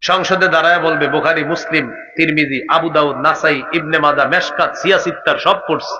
সংসদে দাঁড়ায় বলবে বুখারী, মুসলিম, তিরমিজি, আবু দাউদ, নাসাই, ইবনে মাজাহ, মেশকাত, সিয়াসিত্তার সব পড়ছি,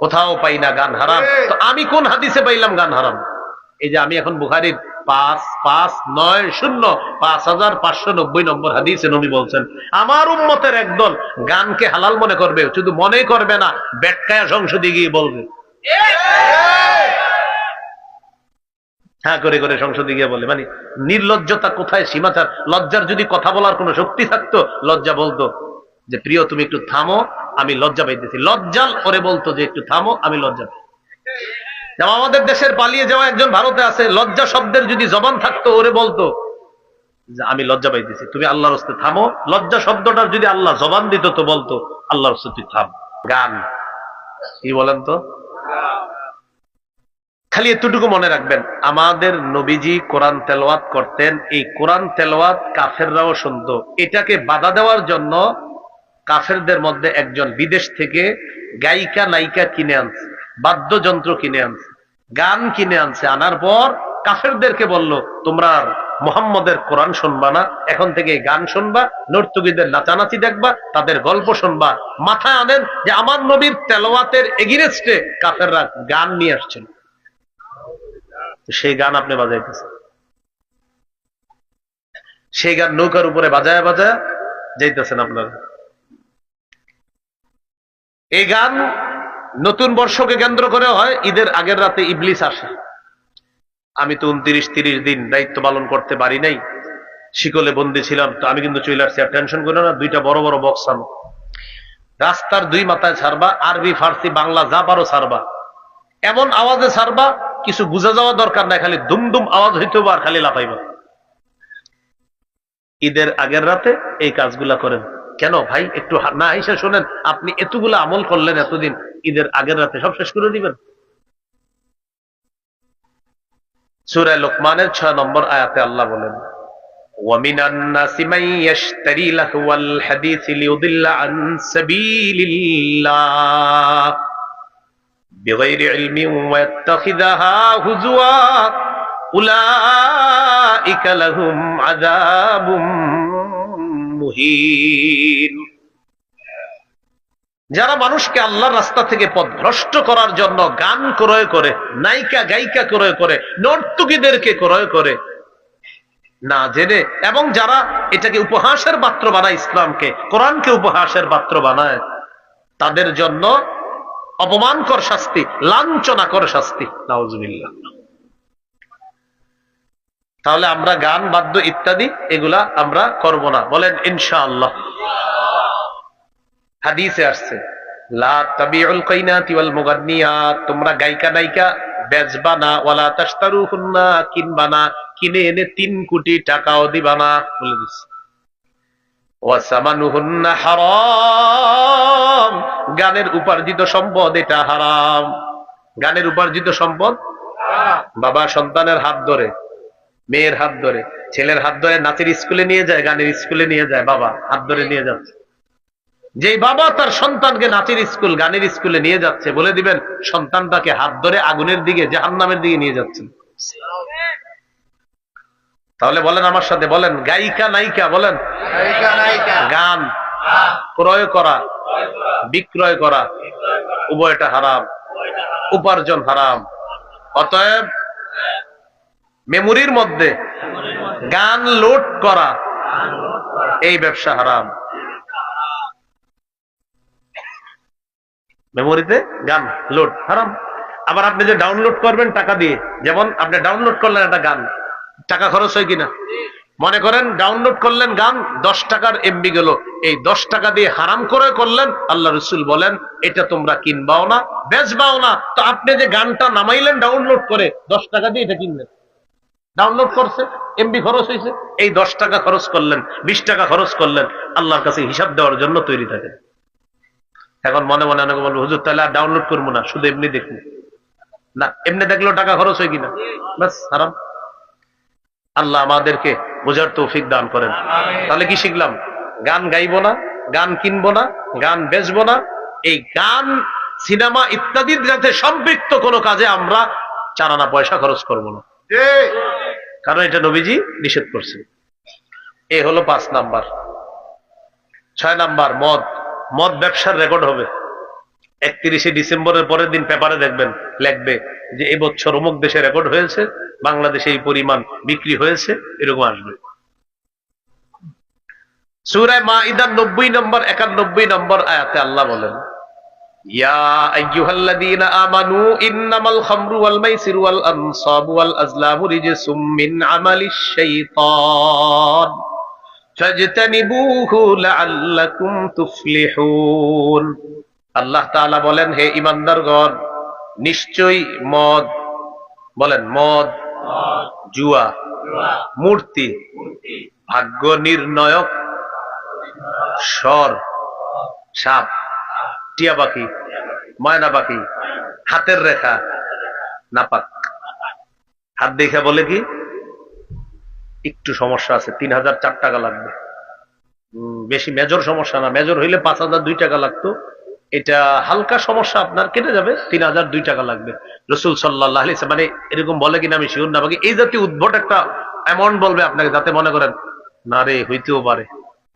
কোথাও পাই না গান হারাম। তো আমি কোন হাদিসে পাইলাম গান হারাম? এই যে আমি এখন বুখারীর 5590 নম্বর হাদিসে নবী বলছেন আমার উম্মতের একদল গানকে হালাল মনে করবে, শুধু মনে করবে না, বেটকায়া সংসদে গিয়ে বলবে। হ্যাঁ করে করে সংসদে গিয়ে বলে, মানে নির্লজ্জতা কোথায় সীমাচার। লজ্জার যদি কথা বলার কোনো শক্তি থাকতো, লজ্জা বলতো যে প্রিয় তুমি একটু থামো, আমি লজ্জা পাইতেছি। লজ্জাল ওরে বলতো যে একটু থামো, আমি লজ্জা পাই। যেমন আমাদের দেশের পালিয়ে যাওয়া একজন ভারতে আছে, লজ্জা শব্দের যদি জবান থাকতো ওরে বলতো যে আমি লজ্জা পাইতেছি, তুমি আল্লাহর রাস্তে থামো। লজ্জা শব্দটার যদি আল্লাহ জবান দিত তো বলতো আল্লাহর রাস্তে তুই থাম। গান কি বলেন তো? খালি এতটুকু মনে রাখবেন, আমাদের নবীজি কোরআন তেলাওয়াত করতেন, এই কোরআন তেলাওয়াত কাফেররাও শুনতো। এটাকে বাধা দেওয়ার জন্য কাফেরদের মধ্যে একজন বিদেশ থেকে গায়িকা নায়িকা কিনে আনছে, বাদ্যযন্ত্র কিনে আনছে, গান কিনে আনছে। আনার পর কাফেরদেরকে বলল তোমরা মুহাম্মদের কোরআন শুনবা না, এখন থেকে গান শুনবা, নর্তকীদের নাচানাচি দেখবা, তাদের গল্প শুনবা। মাথায় আনেন যে আমার নবীর তেলাওয়াতের এগেইনস্টে কাফেররা গান নিয়ে আসছিল, সেই গান আপনি বাজাইতেছেন। সেই গান নৌকার উপরে বাজায় বাজায় যাইতেছেন আপনারা। এই গান নতুন বর্ষকে কেন্দ্র করে হয়, ঈদের আগের রাতে ইবলিস আসে। আমি তো 29-30 দিন দায়িত্ব পালন করতে পারি নাই, শিকলে বন্দী ছিলাম, তো আমি কিন্তু চলে আসছি, আর টেনশন করো না, দুইটা বড় বড় বক্স আনো, রাস্তার দুই মাথায় ছাড়বা, আরবি ফার্সি বাংলা যা পারো ছাড়বা, এমন আওয়াজে ছাড়বা কিছু বুঝা যাওয়া দরকার নাই, খালি দুমদুম আওয়াজ হইতে আর খালি লাফাইবা। ঈদের আগের রাতে এই কাজগুলা করেন। কেন ভাই একটু না এসে শোনেন, আপনি এতগুলো আমল করলেন এতদিন, ঈদের আগের রাতে সব শেষ করে দিবেন। সূরা লোকমানের 6 নম্বর আয়াতে আল্লাহ বলেন ওয়ামিনান নাসি মান ইয়াশতারি লাহওয়াল হাদিস লিয়ুদিল্লা আন সাবিলিল্লাহ বিগাইরি ইলমিন ওয়া ইয়াত্তাখিযাহা হুজুয়া উলাইকা লাহুম আযাবুম মুহিন। যারা মানুষকে আল্লাহর রাস্তা থেকে পথভ্রষ্ট করার জন্য গান ক্রয় করে, নায়িকা গায়িকা ক্রয় করে, নর্তকীদেরকে ক্রয় করে না জেনে, এবং যারা এটাকে উপহাসের পাত্র বানায়, ইসলামকে কোরআনকে উপহাসের পাত্র বানায়, তাদের জন্য অপমানকর শাস্তি, লাঞ্ছনাকর শাস্তি। নাউজুবিল্লাহ। তাহলে আমরা গান বাদ্য ইত্যাদি এগুলা আমরা করব না, বলেন ইনশাআল্লাহ। হাদিসে আসছে লা তাবিউল কাইনাতি ওয়াল মুগান্নিয়াত, তোমরা গায়িকা নায়িকা বেচবা না, ওয়ালা তাশতারুহুন্না, কিনবা না, কিনে এনে 3 কোটি টাকাও দিবা না, বলে দিচ্ছে। ওয়া সামানুহুন্না হারাম, গানের উপার্জিত সম্পদ এটা হারাম। গানের উপার্জিত সম্পদ বাবা সন্তানের হাত ধরে, মেয়ের হাত ধরে, ছেলের হাত ধরে নাচের স্কুলে নিয়ে যায়, গানের স্কুলে নিয়ে যায়, বাবা হাত ধরে নিয়ে যাচ্ছে। যে বাবা তার সন্তানকে নাচের স্কুল, গানের স্কুলে নিয়ে যাচ্ছে, বলে দিবেন সন্তানটাকে হাত ধরে আগুনের দিকে, জাহান্নামের দিকে নিয়ে যাচ্ছেন। তাহলে বলেন আমার সাথে, বলেন গায়িকা নায়িকা, বলেন গান ক্রয় করা, বিক্রয় করা উভয়টা হারাম, উপার্জন হারাম। অতএব মেমোরির মধ্যে গান লোড করা, এই ব্যবসা হারাম। মেমোরিতে গান লোড হারাম। আবার আপনি যে ডাউনলোড করবেন টাকা দিয়ে, যেমন আপনি ডাউনলোড করলেন একটা গান, টাকা খরচ হয় কিনা? মনে করেন ডাউনলোড করলেন গান, 10 টাকার এমবি গেল, এই 10 টাকা দিয়ে হারাম করে করলেন। আল্লাহ রাসূল বলেন এটা তোমরা কিনবাও না, বেচবাও না। তো আপনি যে গানটা নামাইলেন ডাউনলোড করে, 10 টাকা দিয়ে এটা কিনলেন, ডাউনলোড করছে, এমবি খরচ হয়েছে, এই 10 টাকা খরচ করলেন, 20 টাকা খরচ করলেন, আল্লাহর কাছে হিসাব দেওয়ার জন্য তৈরি থাকেন। এখন মনে মনে অনেকে বলবো হুজুর তাহলে আর ডাউনলোড করবো না, শুধু এমনি দেখবো না, এমনি দেখলেও টাকা খরচ হয় কিনা, বাস হারাম। আল্লাহ আমাদেরকে বোঝার তৌফিক দান করেন। তাহলে কি শিখলাম? গান গাইবো না, গান কিনবো না, গান বেচবো না, এই গান সিনেমা ইত্যাদির সাথে সম্পৃক্ত কোনো কাজে আমরা 4 আনা পয়সা খরচ করবো না, কারণ এটা নবীজি নিষেধ করছে। এ হলো 5 নাম্বার। 6 নাম্বার মদ। মদ ব্যবসার রেকর্ড হবে। 31শে ডিসেম্বরের পরের দিন পেপারে দেখবেন, লিখবে যে এবছর অমুক দেশে রেকর্ড হয়েছে, বাংলাদেশে এই পরিমাণ বিক্রি হয়েছে, এরকম আসবে। সূরা মাইদার 90 নম্বর 91 নম্বর আয়াতে আল্লাহ বলেন, ইয়া আইয়ুহাল্লাযীনা আমানু ইন্নামাল খামরু ওয়াল মাইসিরু ওয়াল আনসাবু ওয়াল আজলামু রিজসুম মিন আমালিশ শাইতান ফাজতানিবুহু লাআল্লাকুম তুফলিহুন। আল্লাহ তাআলা বলেন, হে ঈমানদারগণ, নিশ্চয়ই মদ, বলেন মদ, জুয়া, মূর্তি, ভাগ্য নির্ণয়ক, সর, সাপ, টিয়া পাখি, ময়না পাখি, হাতের রেখা নাপাক। হাত দেখে বলে কি একটু সমস্যা আছে, 3004 টাকা লাগবে। বেশি মেজর সমস্যা না, মেজর হইলে 5002 টাকা লাগতো, এটা হালকা সমস্যা, আপনার কেটে যাবে, 3002 টাকা লাগবে। রাসূল সাল্লাল্লাহু আলাইহি ওয়াসাল্লাম মানে এরকম বলে কিনা আমি শিওর না, বাকি এই জাতীয় উদ্ভট একটা অ্যামাউন্ট বলবে আপনাকে, যাতে মনে করেন না রে হইতেও পারে।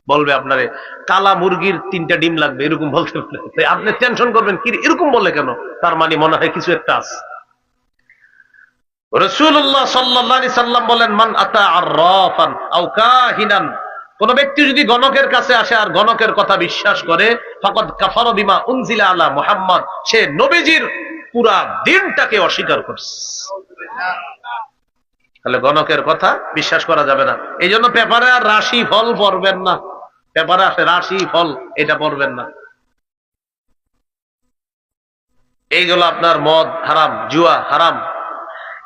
বলবে আপনারে কালা মুরগির 3টা ডিম লাগবে, এরকম বলতে পারে। আপনি টেনশন করবেন কি এরকম বলে কেন, তার মানে মনে হয় কিছু একটা আছে। রাসূলুল্লাহ সাল্লাল্লাহু আলাইহি সাল্লাম বলেন, মান আতা আররাফান আও কাহিনান, কোন ব্যক্তি যদি গণকের কাছে আসে আর গণকের কথা বিশ্বাস করে, ফাকাদ কাফারা বিমা উনজিলা আলা মুহাম্মদ, সে নবীজির পুরা দিনটাকে অস্বীকার করছে। তাহলে গণকের কথা বিশ্বাস করা যাবে না। এই জন্য পেপারে আর রাশি ফল পড়বেন না, পেপারে আসে রাশি ফল, এটা পড়বেন না। এইগুলো আপনার মদ হারাম, জুয়া হারাম।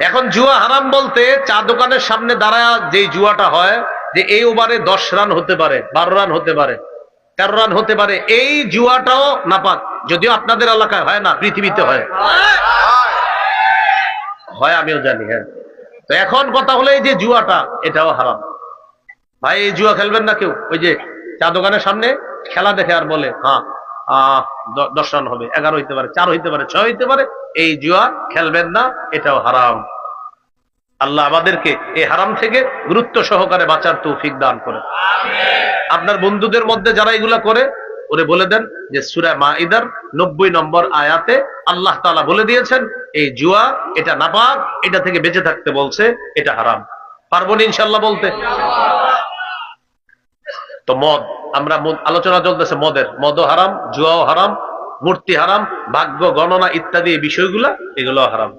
এখন জুয়া হারাম বলতে চা দোকানের সামনে দাঁড়ায় যে জুয়াটা হয়, যে এই ওভারে 10 রান হতে পারে, 12 রান হতে পারে, 13 রান হতে পারে, এই জুয়াটাও নাপাক। যদিও আপনাদের এলাকায় হয় না, পৃথিবীতে হয়, আমিও জানি। হ্যাঁ, তো এখন কথা হলো এই যে জুয়াটা, এটাও হারাম। ভাই এই জুয়া খেলবেন না কেউ। ওই যে চা দোকানের সামনে খেলা দেখে আর বলে হ্যাঁ 10 রান হবে, 11 হইতে পারে, 4 হইতে পারে, 6 হইতে পারে, এই জুয়া খেলবেন না, এটাও হারাম। আল্লাহ আমাদেরকে এই হারাম থেকে গুরুত্ব সহকারে বাঁচার তৌফিক দান করে। আপনার বন্ধুদের মধ্যে যারা এগুলা করে, ওরে বলে দেন যে সূরা মাইদার 90 নম্বর আয়াতে আল্লাহ তাআলা বলে দিয়েছেন এই জুয়া এটা নাপাক, এটা থেকে বেঁচে থাকতে বলছে, এটা হারাম। পারবো না ইনশাআল্লাহ বলতে? তো মদ, আমরা আলোচনা চলতেছে মদের, মদও হারাম, জুয়াও হারাম, মূর্তি হারাম, ভাগ্য গণনা ইত্যাদি এই বিষয়গুলা, এগুলো হারাম।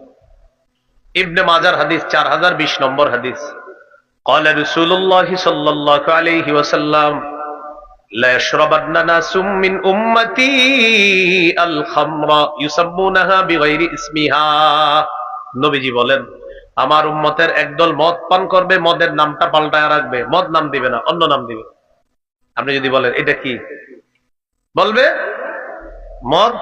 ইবনে মাজার হাদিস 4020 নম্বর হাদিস, قال رسول الله صلى الله عليه وسلم لا يشربن ناس من امتي الخمر يسمونها بغير اسمها। নবীজি বলেন, আমার উম্মতের একদল মদ পান করবে, মদের নামটা পাল্টায় রাখবে, মদ নাম দিবে না, অন্য নাম দিবে। আপনি যদি বলেন এটা কি, বলবে মদ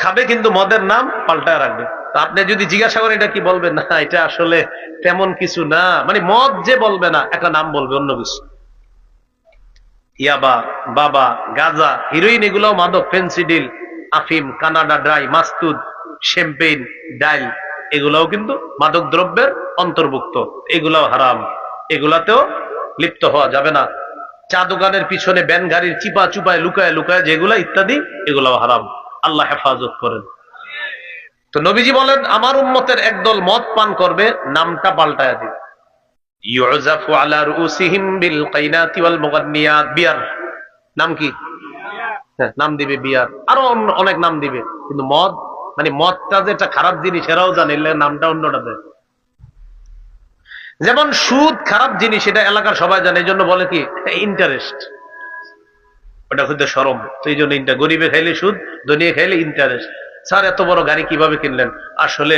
খাবে কিন্তু মদের নাম পাল্টায় রাখবে। আপনি যদি জিজ্ঞাসা করেন এটা কি, বলবেন না এটা আসলে তেমন কিছু না, মানে মদ যে বলবে না, একটা নাম বলবে অন্য কিছু। ইয়াবা, বাবা, গাজা, হিরোইন, এগুলাও মাদক, ফেন্সিডিল, আফিম, কানাডা ড্রাই, মাস্তুদ, শ্যাম্পেইন, ডাইল, এগুলাও কিন্তু মাদক দ্রব্যের অন্তর্ভুক্ত, এগুলাও হারাম, এগুলাতেও লিপ্ত হওয়া যাবে না। চা দোকানের পিছনে ব্যান গাড়ির চিপা চুপায় লুকায় লুকায় যেগুলা ইত্যাদি, এগুলাও হারাম। আল্লাহ হেফাজত করেন। তো নবীজি বলেন, আমার উম্মতের একদল মদ পান করবে, নামটা পাল্টায়া দিবে। ইউজাফু আলা রুসিহিম বিল কাইনাতি ওয়াল মুগান্নিয়াত, বিয়ার নাম কি? হ্যাঁ, নাম দিবে বিয়ার, আরো অনেক নাম দিবে, কিন্তু মদ মানে মদটা যে একটা খারাপ জিনিস এরাও জানে, নামটা অন্যটা দেয়। যেমন সুদ খারাপ জিনিস, এটা এলাকার সবাই জানে, এই জন্য বলে কি ইন্টারেস্ট, ওটা হইতে শরম, তো এই জন্য গরিবে খাইলে সুদ, ধনিয়ে খাইলে ইন্টারেস্ট। স্যার এত বড় গাড়ি কিভাবে কিনলেন? আসলে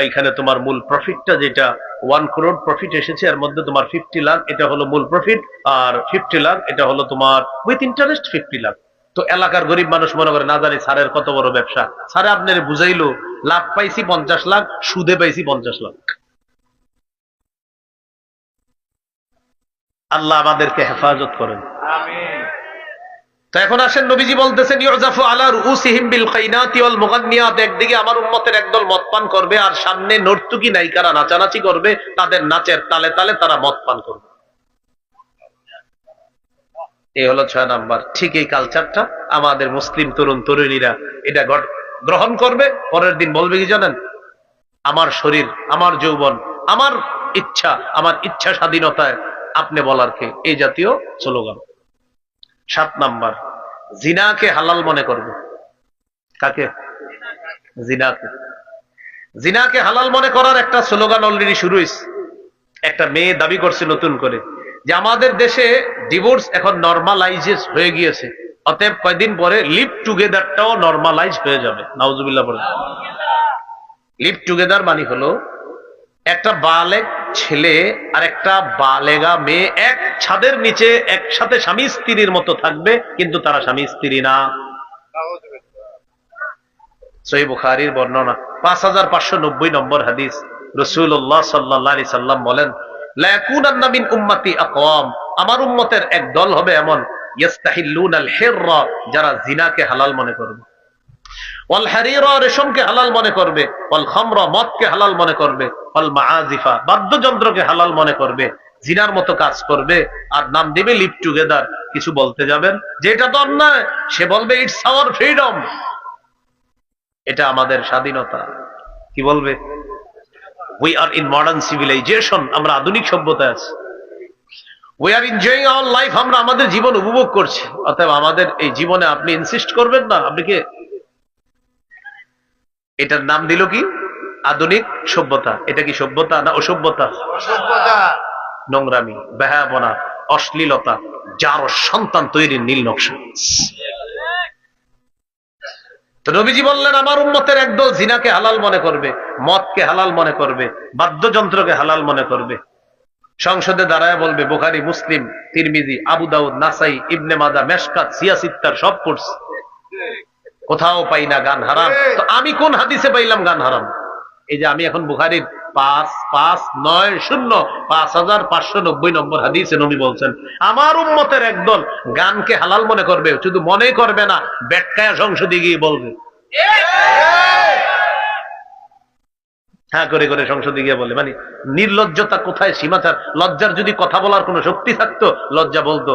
এইখানে তোমার মূল প্রফিটটা যেটা 1 crore প্রফিট এসেছে, এর মধ্যে তোমার 50 লাখ এটা হলো মূল প্রফিট, আর 50 লাখ এটা হলো তোমার উইথ ইন্টারেস্ট 50 লাখ। তো এলাকার গরিব মানুষ মনে করে না জানি স্যারের কত বড় ব্যবসা, স্যারে আপনার বুঝাইলো লাভ পাইছি 50 লাখ, সুদে পাইছি 50 লাখ। আল্লাহ আমাদেরকে হেফাজত করেন, আমিন। তো এখন আসেন, নবীজি বলতেছেন ইউজাফু আলা রুসিহিম বিল কাইনাতি ওয়াল মুগান্নিয়াত, একদিকে আমার উম্মতের একদল মদ পান করবে, আর সামনে নর্তকী নায়িকারা নাচানাচি করবে, তাদের নাচের তালে তালে তারা মদ পান করবে। এই হলো 6 নাম্বার। ঠিক এই কালচারটা আমাদের মুসলিম তরুণ তরুণীরা এটা গ্রহণ করবে, পরের দিন বলবে কি জানেন, আমার শরীর, আমার যৌবন, আমার ইচ্ছা স্বাধীনতায় আপনি বলার কে, এই জাতীয় স্লোগান। 7 নাম্বার, জিনাকে হালাল মনে করবে। কাকে? জিনাকে। জিনাকে হালাল মনে করার একটা স্লোগান অলরেডি শুরু হয়েছে। একটা মেয়ে দাবি করছে নতুন করে যে আমাদের দেশে ডিভোর্স এখন নরমালাইজ হয়ে গিয়েছে, অতএব কয়দিন পরে লিভ টুগেদারটাও নরমালাইজ হয়ে যাবে। নাউজুবিল্লাহ পড়ে। লিভ টুগেদার মানে হলো একটা বালেগ ছেলে আর একটা বালেগা মেয়ে এক ছাদের নিচে একসাথে স্বামী স্ত্রীর মতো থাকবে, কিন্তু তারা স্বামী স্ত্রী না। সহিহ বুখারীর বর্ণনা 5590 নম্বর হাদিস। রাসূলুল্লাহ সাল্লাল্লাহু আলাইহি সাল্লাম বলেন, লা ইয়াকুনান্না মিন উম্মতি আকওয়াম, আমার উম্মতের এক দল হবে এমন, ইস্তাহিল্লুনাল হিররা, যারা জিনাকে হালাল মনে করবে, ওয়াল হারিরা, রেশমকে হালাল মনে করবে, ওয়াল খামরা, মদকে হালাল মনে করবে, ওয়াল মাআজিফা, বাদ্যযন্ত্রকে হালাল মনে করবে, জিনার মতো কাজ করবে, আর নাম দিবে লিভ টুগেদার। কিছু বলতে যাবেন যে এটা তো অন্যায়, সে বলবে ইটস আওয়ার ফ্রিডম, এটা আমাদের স্বাধীনতা। কি বলবে? We are in modern civilization, আমরা আধুনিক সভ্যতায় আছি। We are enjoying our life, আমরা আমাদের জীবন উপভোগ করছি। অতএব আমাদের এই জীবনে আপনি ইনসিস্ট করবেন না। আপনি কি এটার নাম দিল কি? আধুনিক সভ্যতা। এটা কি সভ্যতা না অসভ্যতা? নোংরামি, বেহায়াপনা, অশ্লীলতা, যার সন্তান তৈরির নীল নকশা। তো নবীজি বললেন আমার উম্মতের একদল জিনাকে হালাল মনে করবে, মদকে হালাল মনে করবে, বাদ্যযন্ত্রকে হালাল মনে করবে। সংসদে দাঁড়ায় বলবে বুখারী, মুসলিম, তিরমিজি, আবু দাউদ, নাসাই, ইবনে মাজাহ, মেশকাত, সিয়াসিত্তার সব পড়ছি, কোথাও পাই না গান হারাম। তো আমি কোন হাদিসে পাইলাম গান হারাম? এই যে আমি এখন বুখারীর 5590 নম্বর হাদিসে নবী বলছেন আমার উম্মতের একদল গানকে হালাল মনে করবে, শুধু মনে করবে না, বেটকায়া সংসদে গিয়ে বলবে। হ্যাঁ করে করে সংসদে গিয়ে বলে, মানে নির্লজ্জতা কোথায় সীমাচার। লজ্জার যদি কথা বলার কোনো শক্তি থাকতো, লজ্জা বলতো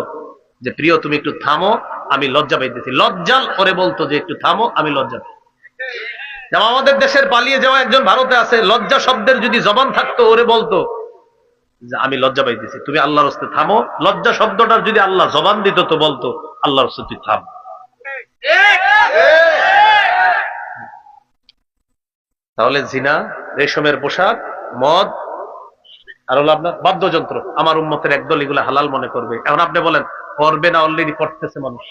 যে প্রিয় তুমি একটু থামো, আমি লজ্জা পাইতেছি। লজ্জাল করে বলতো যে একটু থামো, আমি লজ্জা পাই। যেমন আমাদের দেশের পালিয়ে যাওয়া একজন ভারতে আছে, লজ্জা শব্দের যদি জবান থাকতো, ওরে বলতো যে আমি লজ্জা পাইতেছি, তুমি আল্লাহর রাস্তে থামো। লজ্জা শব্দটার যদি আল্লাহ জবান দিত তো বলতো আল্লাহর রাস্তে তুই থাম। তাহলে জিনা, রেশমের পোশাক, মদ, আর হলো আপনার বাদ্যযন্ত্র, আমার উম্মতের একদল এগুলো হালাল মনে করবে। এখন আপনি বলেন করবে না? অলরেডি করতেছে মানুষ।